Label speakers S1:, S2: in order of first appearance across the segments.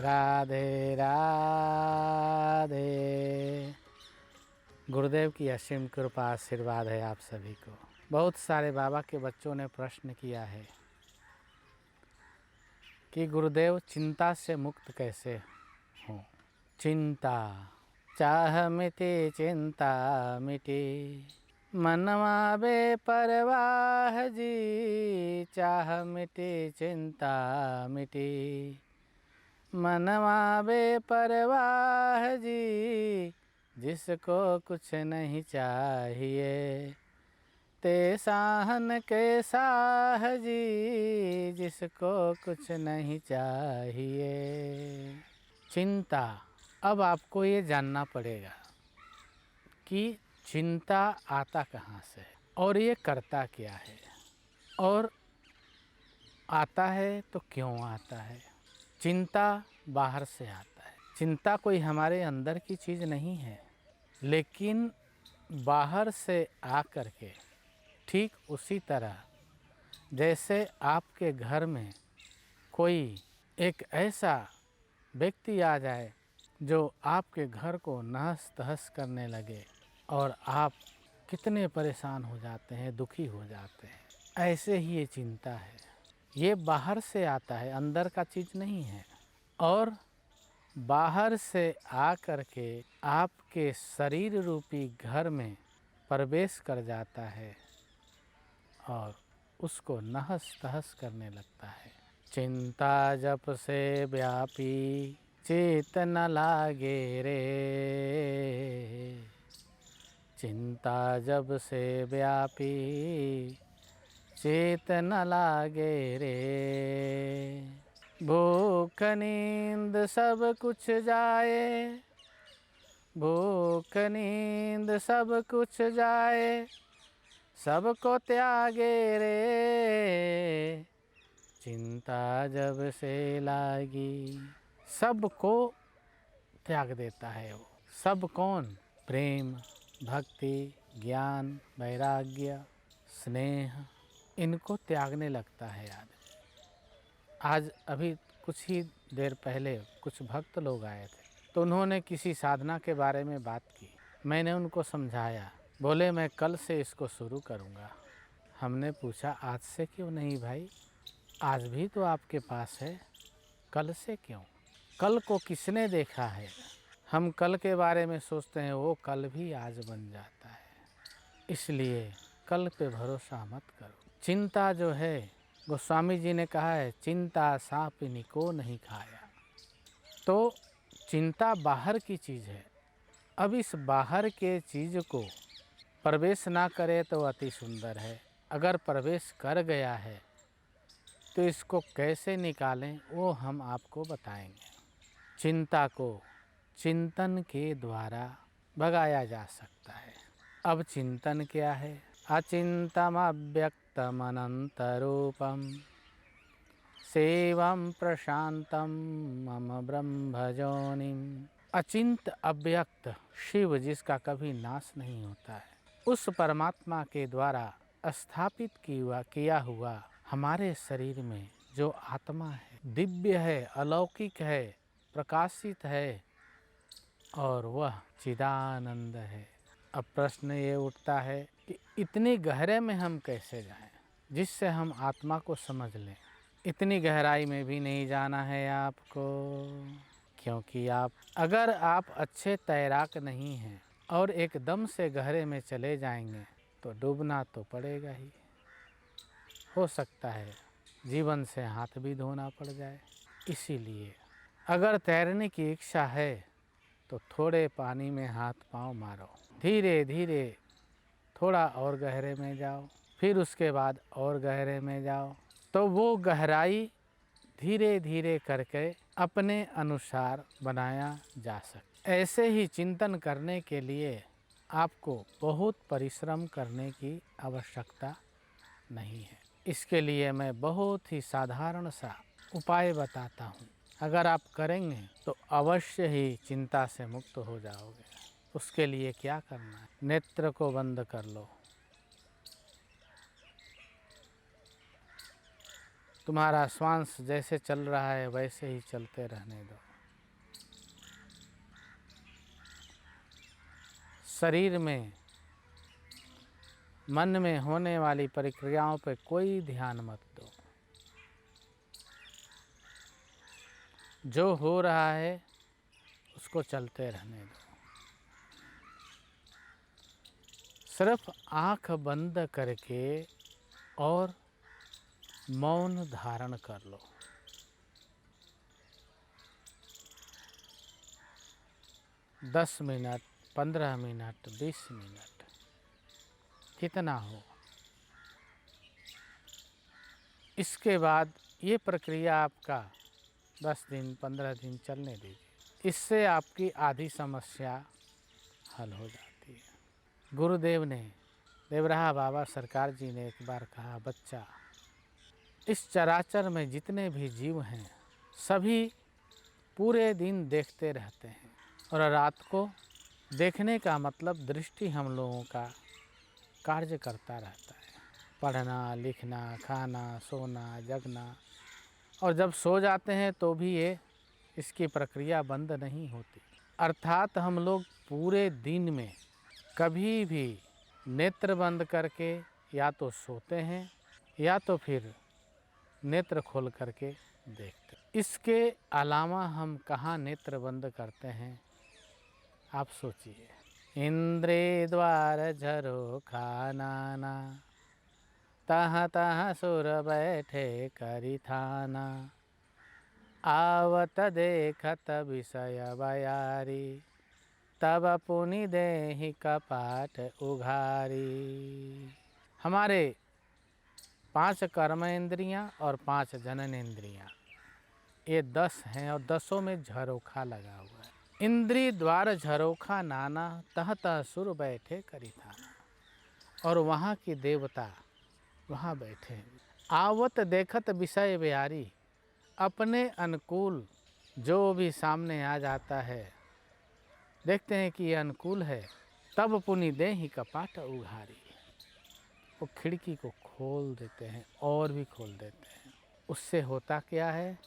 S1: राधे राधे। गुरुदेव की असीम कृपा आशीर्वाद है आप सभी को। बहुत सारे बाबा के बच्चों ने प्रश्न किया है कि गुरुदेव चिंता से मुक्त कैसे हों। चिंता चाह मिटे चिंता मिटे, मनवा बेपरवाह जी। चाह मिटे चिंता मिटे, मनवा बेपरवाह जी। जिसको कुछ नहीं चाहिए ते साहन के साह जी। जिसको कुछ नहीं चाहिए। चिंता, अब आपको ये जानना पड़ेगा कि चिंता आता कहाँ से है और ये करता क्या है, और आता है तो क्यों आता है। चिंता बाहर से आता है। चिंता कोई हमारे अंदर की चीज़ नहीं है, लेकिन बाहर से आकर के ठीक उसी तरह जैसे आपके घर में कोई एक ऐसा व्यक्ति आ जाए जो आपके घर को नहस तहस करने लगे और आप कितने परेशान हो जाते हैं, दुखी हो जाते हैं। ऐसे ही ये चिंता है। ये बाहर से आता है, अंदर का चीज़ नहीं है, और बाहर से आकर के आपके शरीर रूपी घर में प्रवेश कर जाता है और उसको नहस तहस करने लगता है। चिंता जप से व्यापी चेत न लागे रे। चिंता जब से व्यापी चेत न लागे रे। भूख नींद सब कुछ जाए, भूख नींद सब कुछ जाए, सबको त्यागे रे। चिंता जब से लागी, सबको त्याग देता है वो। सब कौन? प्रेम, भक्ति, ज्ञान, वैराग्य, स्नेह, इनको त्यागने लगता है आदमी। आज अभी कुछ ही देर पहले कुछ भक्त लोग आए थे, तो उन्होंने किसी साधना के बारे में बात की। मैंने उनको समझाया। बोले मैं कल से इसको शुरू करूँगा। हमने पूछा आज से क्यों नहीं भाई, आज भी तो आपके पास है, कल से क्यों? कल को किसने देखा है? हम कल के बारे में सोचते हैं, वो कल भी आज बन जाता है। इसलिए कल पे भरोसा मत करो। चिंता जो है, गोस्वामी जी ने कहा है, चिंता सांपिनी को नहीं खाया। तो चिंता बाहर की चीज़ है। अब इस बाहर के चीज़ को प्रवेश ना करे तो अति सुंदर है। अगर प्रवेश कर गया है तो इसको कैसे निकालें वो हम आपको बताएंगे। चिंता को चिंतन के द्वारा भगाया जा सकता है। अब चिंतन क्या है? अचिंतम अव्यक्तम अनंत रूपम सेवम प्रशांतम मम ब्रह्मजोनिम। अचिंत अव्यक्त शिव, जिसका कभी नाश नहीं होता है, उस परमात्मा के द्वारा स्थापित किया हुआ हमारे शरीर में जो आत्मा है, दिव्य है, अलौकिक है, प्रकाशित है, और वह चिदानंद है। अब प्रश्न ये उठता है कि इतनी गहरे में हम कैसे जाएं, जिससे हम आत्मा को समझ लें। इतनी गहराई में भी नहीं जाना है आपको, क्योंकि अगर आप अच्छे तैराक नहीं हैं और एकदम से गहरे में चले जाएंगे तो डूबना तो पड़ेगा ही। हो सकता है जीवन से हाथ भी धोना पड़ जाए। इसीलिए अगर तैरने की इच्छा है तो थोड़े पानी में हाथ पांव मारो, धीरे धीरे थोड़ा और गहरे में जाओ, फिर उसके बाद और गहरे में जाओ, तो वो गहराई धीरे धीरे करके अपने अनुसार बनाया जा सकता। ऐसे ही चिंतन करने के लिए आपको बहुत परिश्रम करने की आवश्यकता नहीं है। इसके लिए मैं बहुत ही साधारण सा उपाय बताता हूँ। अगर आप करेंगे तो अवश्य ही चिंता से मुक्त हो जाओगे। उसके लिए क्या करना है? नेत्र को बंद कर लो। तुम्हारा श्वास जैसे चल रहा है वैसे ही चलते रहने दो। शरीर में, मन में होने वाली प्रक्रियाओं पर कोई ध्यान मत दो। जो हो रहा है उसको चलते रहने दो। सिर्फ आँख बंद करके और मौन धारण कर लो। दस मिनट, 15 मिनट, 20 मिनट, कितना हो। इसके बाद ये प्रक्रिया आपका 10 दिन, 15 दिन चलने दीजिए। इससे आपकी आधी समस्या हल हो जाती है। गुरुदेव ने, देवराहा बाबा सरकार जी ने एक बार कहा, बच्चा, इस चराचर में जितने भी जीव हैं सभी पूरे दिन देखते रहते हैं और रात को देखने का मतलब दृष्टि हम लोगों का कार्य करता रहता है। पढ़ना, लिखना, खाना, सोना, जगना, और जब सो जाते हैं तो भी ये इसकी प्रक्रिया बंद नहीं होती। अर्थात हम लोग पूरे दिन में कभी भी नेत्र बंद करके या तो सोते हैं या तो फिर नेत्र खोल करके देखते। इसके अलावा हम कहाँ नेत्र बंद करते हैं, आप सोचिए। इंद्रिय द्वार झरोखा नाना, तहाँ तहाँ सुर बैठे करी थाना, आवत देखत विषय बयारी, तब पुनि देहि कपाट उघारी। हमारे 5 कर्मेंद्रियाँ और 5 जननेंद्रियाँ, ये 10 हैं और 10 में झरोखा लगा हुआ है। इंद्रिय द्वार झरोखा नाना, तह तह सुर बैठे करी थाना, और वहाँ की देवता वहाँ बैठे हैं। आवत देखत विषय बिहारी, अपने अनुकूल जो भी सामने आ जाता है, देखते हैं कि ये अनुकूल है, तब पुनि देहि कपाट उघारी, वो खिड़की को खोल देते हैं और भी खोल देते हैं। उससे होता क्या है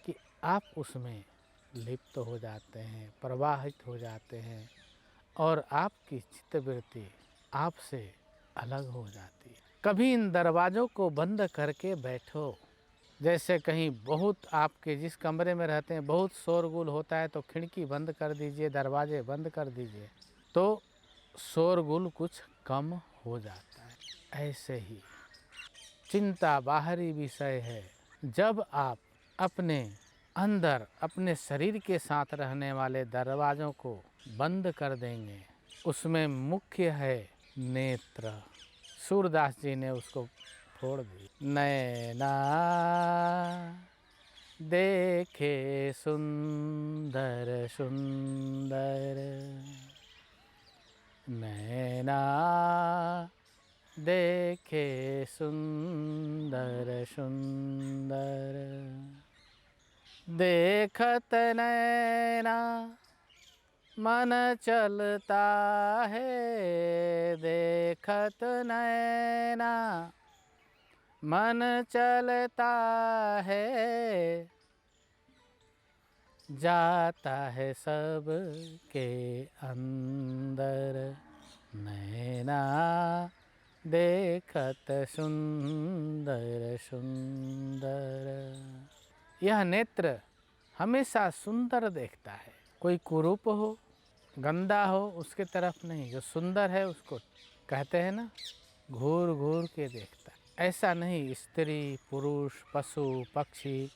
S1: कि आप उसमें लिप्त हो जाते हैं, प्रवाहित हो जाते हैं और आपकी चित्तवृत्ति आपसे अलग हो जाती है। कभी इन दरवाज़ों को बंद करके बैठो। जैसे कहीं बहुत, आपके जिस कमरे में रहते हैं बहुत शोरगुल होता है तो खिड़की बंद कर दीजिए, दरवाजे बंद कर दीजिए, तो शोरगुल कुछ कम हो जाता है। ऐसे ही चिंता बाहरी विषय है। जब आप अपने अंदर अपने शरीर के साथ रहने वाले दरवाज़ों को बंद कर देंगे, उसमें मुख्य है नेत्र। सूरदास जी ने उसको फोड़ दी। नैना देखे सुंदर सुंदर, नैना देखे सुंदर सुंदर, देखत नैना मन चलता है, देखत नैना मन चलता है, जाता है सब के अंदर, नैना देखत सुंदर सुंदर। यह नेत्र हमेशा सुंदर देखता है। कोई कुरूप हो, गंदा हो, उसके तरफ नहीं। जो सुंदर है उसको कहते हैं ना, घूर घूर के देखता है। ऐसा नहीं, स्त्री, पुरुष, पशु, पक्षी,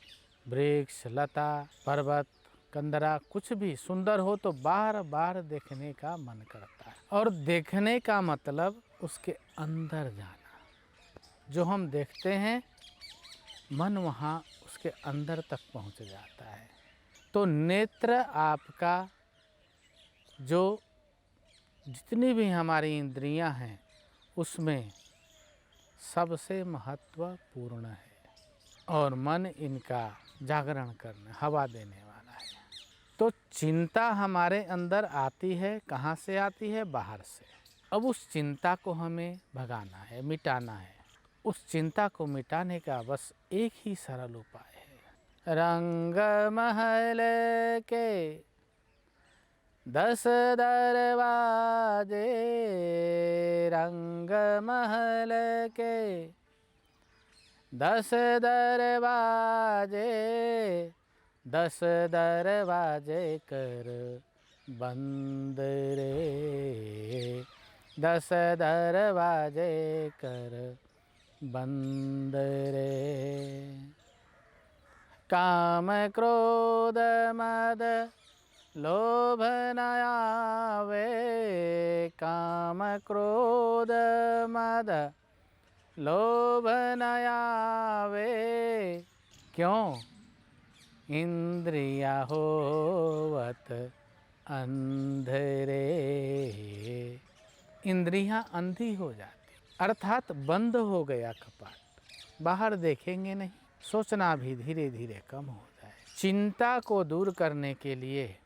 S1: वृक्ष, लता, पर्वत, कंदरा, कुछ भी सुंदर हो तो बार बार देखने का मन करता है। और देखने का मतलब उसके अंदर जाना। जो हम देखते हैं मन वहाँ उसके अंदर तक पहुँच जाता है। तो नेत्र आपका, जो जितनी भी हमारी इंद्रियां हैं उसमें सबसे महत्वपूर्ण है, और मन इनका जागरण करने, हवा देने वाला है। तो चिंता हमारे अंदर आती है, कहाँ से आती है? बाहर से। अब उस चिंता को हमें भगाना है, मिटाना है। उस चिंता को मिटाने का बस एक ही सरल उपाय है। रंग महल के 10 दरवाजे रंग महल के, 10 दरवाजे, 10 दरवाजे कर बंद रे, 10 दरवाजे कर बंद रे। काम क्रोध मद लोभ न आवे, काम क्रोध मद लोभ न आवे, क्यों? इंद्रिया होवत अंधरे, इंद्रियां अंधी हो जाती, अर्थात बंद हो गया कपाट, बाहर देखेंगे नहीं, सोचना भी धीरे धीरे कम हो जाए। चिंता को दूर करने के लिए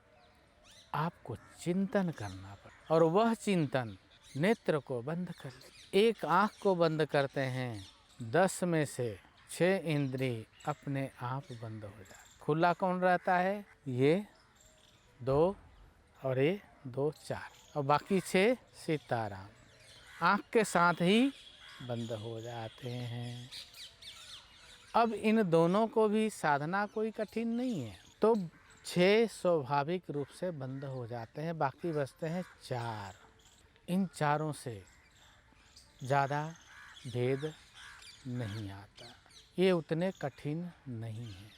S1: आपको चिंतन करना पड़े, और वह चिंतन नेत्र को बंद कर ले। एक आँख को बंद करते हैं, 10 में से 6 इंद्रिय अपने आप बंद हो जाते। खुला कौन रहता है? ये 2 और ये 2, 4 और बाकी 6 सीताराम आँख के साथ ही बंद हो जाते हैं। अब इन दोनों को भी साधना कोई कठिन नहीं है, तो 6 स्वाभाविक रूप से बंद हो जाते हैं, बाकी बचते हैं 4। इन चारों से ज़्यादा भेद नहीं आता, ये उतने कठिन नहीं है।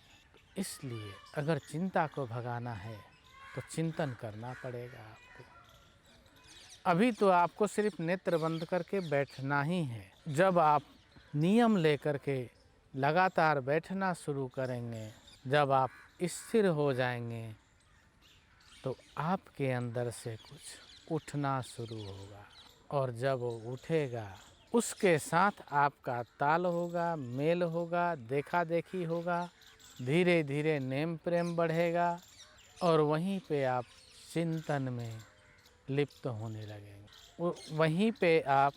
S1: इसलिए अगर चिंता को भगाना है तो चिंतन करना पड़ेगा आपको। अभी तो आपको सिर्फ नेत्र बंद करके बैठना ही है। जब आप नियम लेकर के लगातार बैठना शुरू करेंगे, जब आप स्थिर हो जाएंगे, तो आपके अंदर से कुछ उठना शुरू होगा, और जब वो उठेगा उसके साथ आपका ताल होगा, मेल होगा, देखा देखी होगा, धीरे धीरे नेम प्रेम बढ़ेगा, और वहीं पे आप चिंतन में लिप्त होने लगेंगे। वहीं पे आप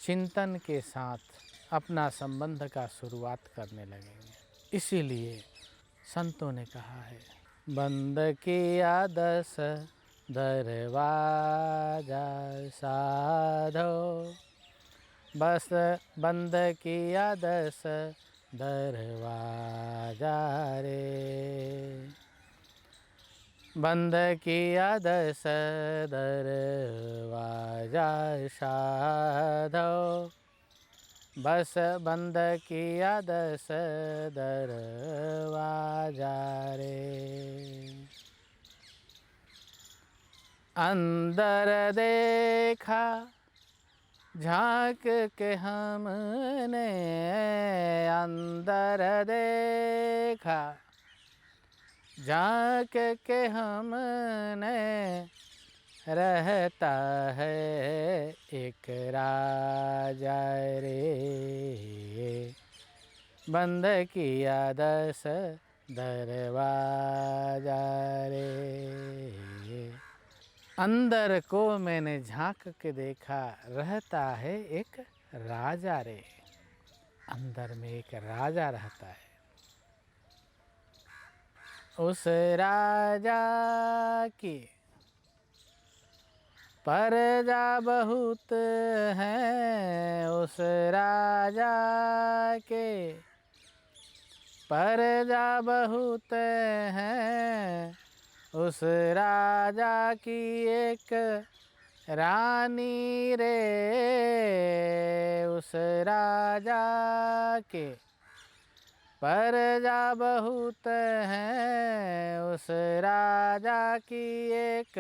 S1: चिंतन के साथ अपना संबंध का शुरुआत करने लगेंगे। इसीलिए संतों ने कहा है, बंद किया 10 दरवाजा साधो, बस बंद किया 10 दरवाजा रे, बंद किया 10 दरवाजा साधो, बस बंद किया 10 दरवाजा रे। अंदर देखा झांक के हमने, अंदर देखा झांक के हमने, रहता है एक राजा रे, बंद किया 10 दरवाजा रे। अंदर को मैंने झांक के देखा, रहता है एक राजा रे, अंदर में एक राजा रहता है। उस राजा की प्रजा बहुत है, उस राजा के प्रजा बहुत है, उस राजा की एक रानी रे, उस राजा के प्रजा बहुत है, उस राजा की एक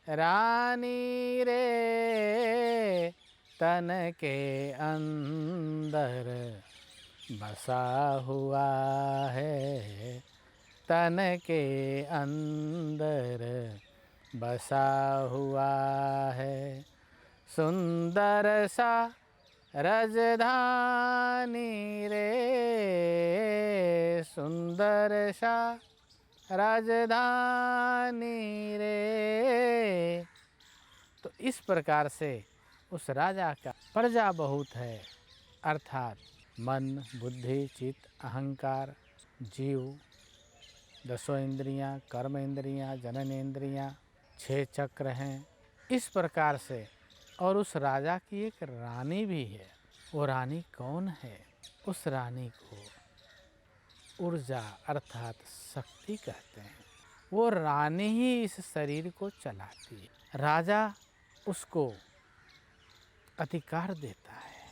S1: रानी रे, तन के अंदर बसा हुआ है, तन के अंदर बसा हुआ है, सुंदर सा राजधानी रे, सुंदर सा राजधानी रे। तो इस प्रकार से उस राजा का प्रजा बहुत है, अर्थात मन, बुद्धि, चित्त, अहंकार, जीव 10 इंद्रियां, कर्म इंद्रियां, जनन इंद्रियां, 6 चक्र हैं, इस प्रकार से। और उस राजा की एक रानी भी है। वो रानी कौन है? उस रानी को ऊर्जा अर्थात शक्ति कहते हैं। वो रानी ही इस शरीर को चलाती है। राजा उसको अधिकार देता है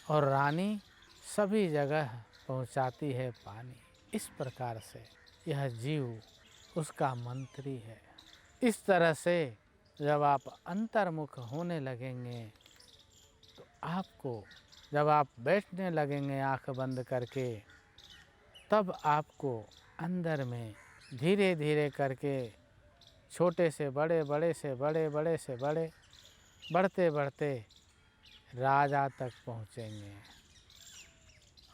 S1: और रानी सभी जगह पहुंचाती है पानी। इस प्रकार से यह जीव उसका मंत्री है। इस तरह से जब आप अंतर्मुख होने लगेंगे तो आपको, जब आप बैठने लगेंगे आंख बंद करके, तब आपको अंदर में धीरे धीरे करके छोटे से बड़े, बड़े से बड़े, बड़े से बड़े, बढ़ते बढ़ते राजा तक पहुँचेंगे।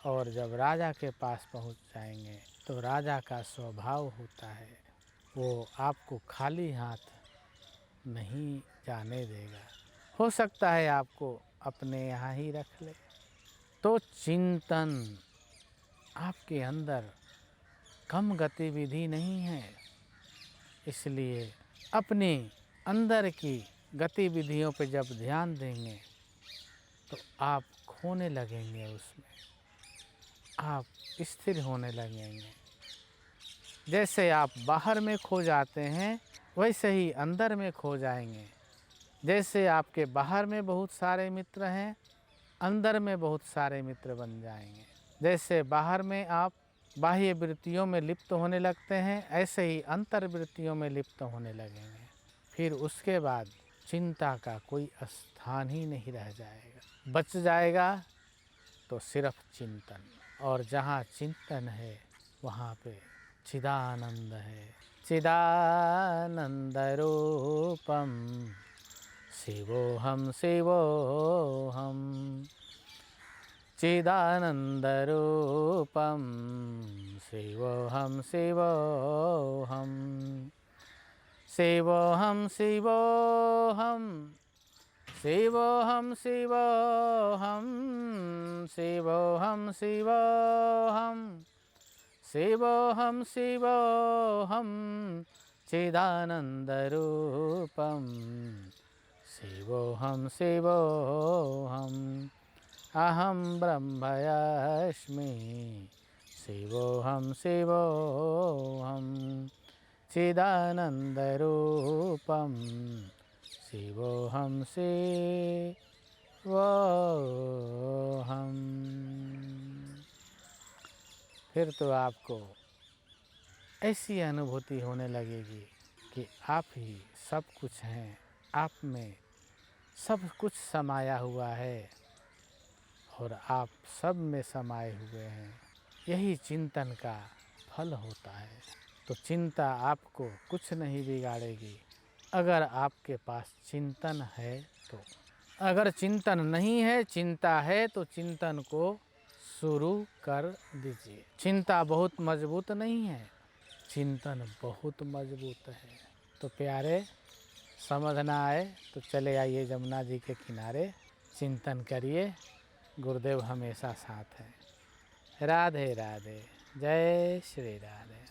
S1: और जब राजा के पास पहुँच जाएंगे तो राजा का स्वभाव होता है, वो आपको खाली हाथ नहीं जाने देगा। हो सकता है आपको अपने यहाँ ही रख ले। तो चिंतन आपके अंदर कम गतिविधि नहीं है, इसलिए अपने अंदर की गतिविधियों पे जब ध्यान देंगे तो आप खोने लगेंगे, उसमें आप स्थिर होने लगेंगे। जैसे आप बाहर में खो जाते हैं वैसे ही अंदर में खो जाएंगे। जैसे आपके बाहर में बहुत सारे मित्र हैं, अंदर में बहुत सारे मित्र बन जाएंगे। जैसे बाहर में आप बाह्य वृत्तियों में लिप्त होने लगते हैं, ऐसे ही अंतर्वृत्तियों में लिप्त होने लगेंगे। फिर उसके बाद चिंता का कोई स्थान ही नहीं रह जाएगा। बच जाएगा तो सिर्फ चिंतन, और जहाँ चिंतन है वहाँ पे चिदानंद है। चिदानंद रूपम शिवोहम शिवोहम, चिदानंद रूपम शिवोहम शिवोहम, शिवोहम शिवोहम, शिवोहम शिवोहम, शिवोहम शिवोहम, शिवोहम शिवोहम, चिदानंद रूपम शिवोहम शिवोहम, अहम ब्रह्मस्मि शिवोहम शिवोहम, चिदानंद रूपम शिवोहम शिवोहम। फिर तो आपको ऐसी अनुभूति होने लगेगी कि आप ही सब कुछ हैं, आप में सब कुछ समाया हुआ है और आप सब में समाये हुए हैं। यही चिंतन का फल होता है। तो चिंता आपको कुछ नहीं बिगाड़ेगी अगर आपके पास चिंतन है तो। अगर चिंतन नहीं है, चिंता है, तो चिंतन को शुरू कर दीजिए। चिंता बहुत मजबूत नहीं है, चिंतन बहुत मजबूत है। तो प्यारे, समझना आए तो चले आइए जमुना जी के किनारे, चिंतन करिए। गुरुदेव हमेशा साथ हैं। राधे राधे, जय श्री राधे।